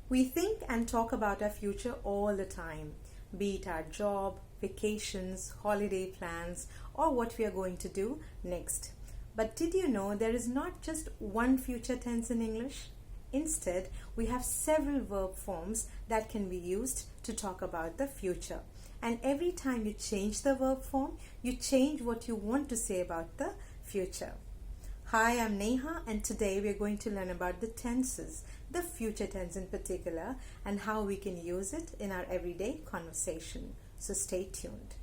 We think and talk about our future all the time, be it our job, vacations, holiday plans, or what we are going to do next. But did you know there is not just one future tense in English? Instead, we have several verb forms that can be used to talk about the future. And every time you change the verb form, you change what you want to say about the future. Hi, I'm Neha, and today we are going to learn about the tenses, the future tense in particular, and how we can use it in our everyday conversation. So stay tuned.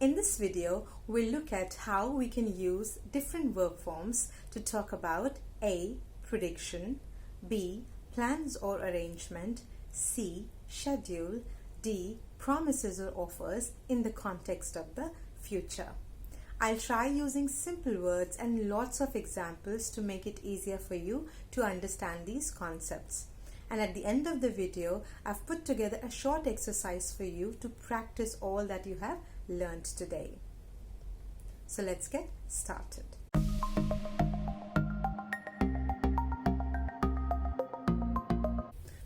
In this video, we'll look at how we can use different verb forms to talk about A. Prediction, B. Plans or arrangement, C. Schedule, D. Promises or offers in the context of the future. I'll try using simple words and lots of examples to make it easier for you to understand these concepts. And at the end of the video, I've put together a short exercise for you to practice all that you have learned today. So let's get started.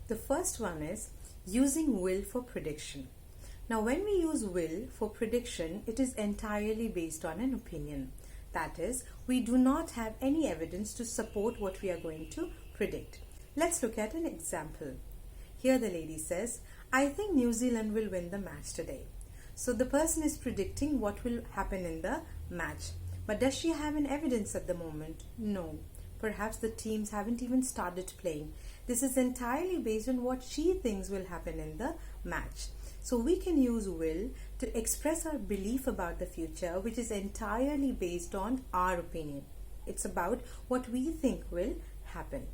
The first one is using will for prediction. Now, when we use will for prediction, it is entirely based on an opinion. That is, we do not have any evidence to support what we are going to predict. Let's look at an example. Here the lady says, I think New Zealand will win the match today. So the person is predicting what will happen in the match. But does she have an evidence at the moment? No. Perhaps the teams haven't even started playing. This is entirely based on what she thinks will happen in the match. So we can use will to express our belief about the future, which is entirely based on our opinion. It's about what we think will happen.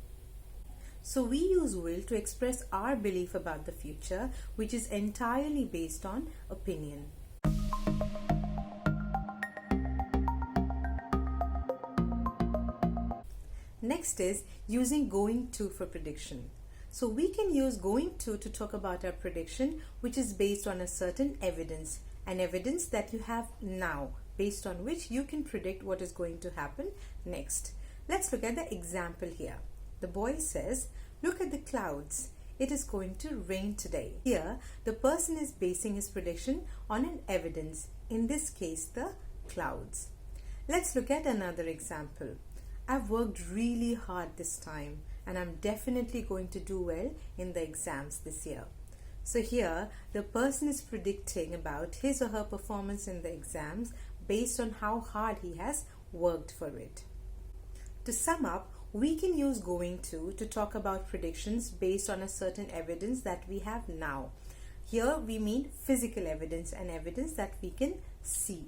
So we use will to express our belief about the future, which is entirely based on opinion. Next is using going to for prediction. So we can use going to talk about our prediction, which is based on a certain evidence, an evidence that you have now, based on which you can predict what is going to happen next. Let's look at the example here. The boy says, look at the clouds. It is going to rain today. Here, the person is basing his prediction on an evidence, in this case, the clouds. Let's look at another example. I've worked really hard this time, and I'm definitely going to do well in the exams this year. So here, the person is predicting about his or her performance in the exams based on how hard he has worked for it. To sum up, we can use going to talk about predictions based on a certain evidence that we have now. Here we mean physical evidence and evidence that we can see.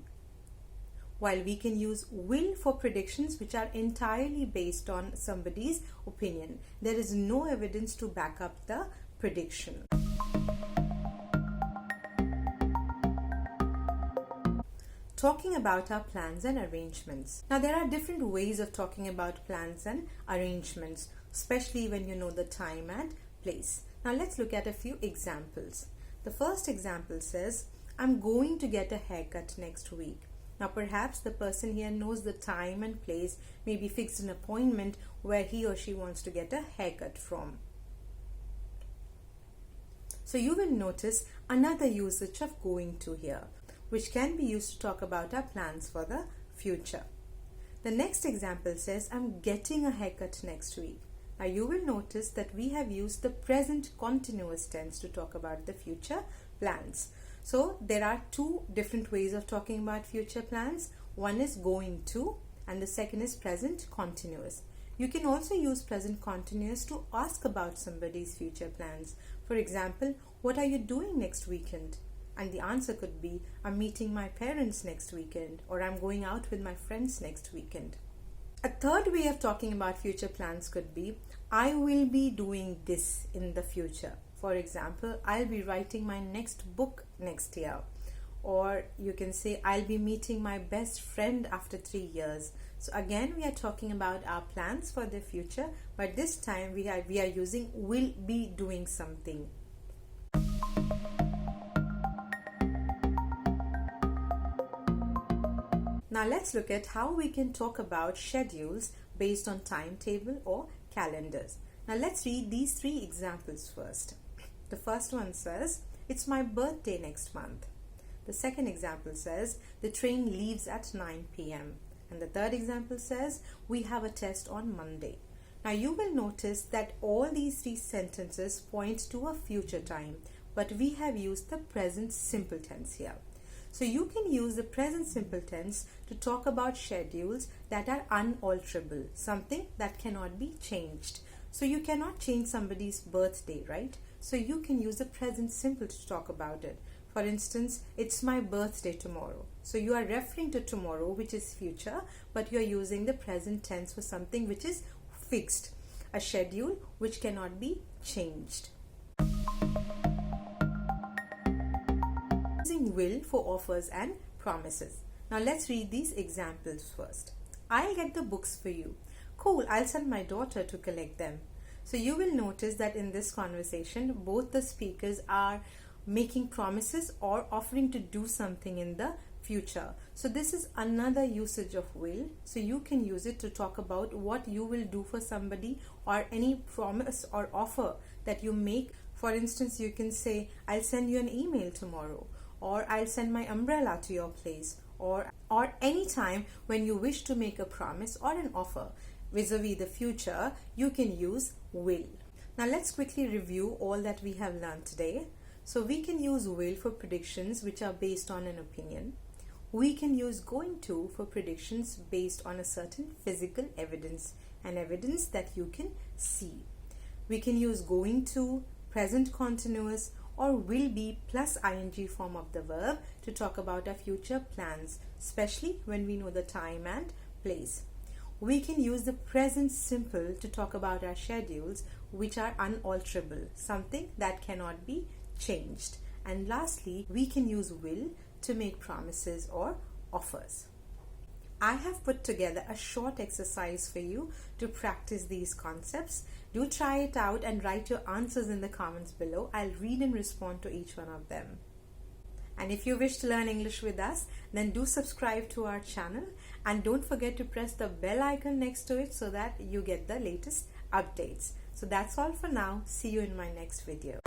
While we can use will for predictions which are entirely based on somebody's opinion. There is no evidence to back up the prediction. Talking about our plans and arrangements. Now there are different ways of talking about plans and arrangements, especially when you know the time and place. Now let's look at a few examples. The first example says, I'm going to get a haircut next week. Now perhaps the person here knows the time and place, maybe fixed an appointment where he or she wants to get a haircut from. So you will notice another usage of going to here, which can be used to talk about our plans for the future. The next example says, I'm getting a haircut next week. Now you will notice that we have used the present continuous tense to talk about the future plans. So there are two different ways of talking about future plans. One is going to, and the second is present continuous. You can also use present continuous to ask about somebody's future plans. For example, what are you doing next weekend? And the answer could be, I'm meeting my parents next weekend, or I'm going out with my friends next weekend. A third way of talking about future plans could be, I will be doing this in the future. For example, I'll be writing my next book next year. Or you can say, I'll be meeting my best friend after 3 years. So again, we are talking about our plans for the future, but this time we are using will be doing something. Now let's look at how we can talk about schedules based on timetable or calendars. Now let's read these 3 examples first. The first one says, it's my birthday next month. The second example says, the train leaves at 9 p.m. And the third example says, we have a test on Monday. Now you will notice that all these 3 sentences point to a future time, but we have used the present simple tense here. So you can use the present simple tense to talk about schedules that are unalterable, something that cannot be changed. So you cannot change somebody's birthday, right? So you can use the present simple to talk about it. For instance, it's my birthday tomorrow. So you are referring to tomorrow, which is future, but you are using the present tense for something which is fixed, a schedule which cannot be changed. Using will for offers and promises. Now let's read these examples first. I'll get the books for you. Cool, I'll send my daughter to collect them. So you will notice that in this conversation, both the speakers are making promises or offering to do something in the future. So this is another usage of will. So you can use it to talk about what you will do for somebody or any promise or offer that you make. For instance, you can say, I'll send you an email tomorrow, or I'll send my umbrella to your place, or any time when you wish to make a promise or an offer vis-a-vis the future, you can use will. Now let's quickly review all that we have learned today. So we can use will for predictions which are based on an opinion. We can use going to for predictions based on a certain physical evidence, and evidence that you can see. We can use going to, present continuous, or will be plus ing form of the verb to talk about our future plans, especially when we know the time and place. We can use the present simple to talk about our schedules which are unalterable, something that cannot be changed. And lastly, we can use will to make promises or offers. I have put together a short exercise for you to practice these concepts. Do try it out and write your answers in the comments below. I'll read and respond to each one of them. And if you wish to learn English with us, then do subscribe to our channel and don't forget to press the bell icon next to it so that you get the latest updates. So that's all for now. See you in my next video.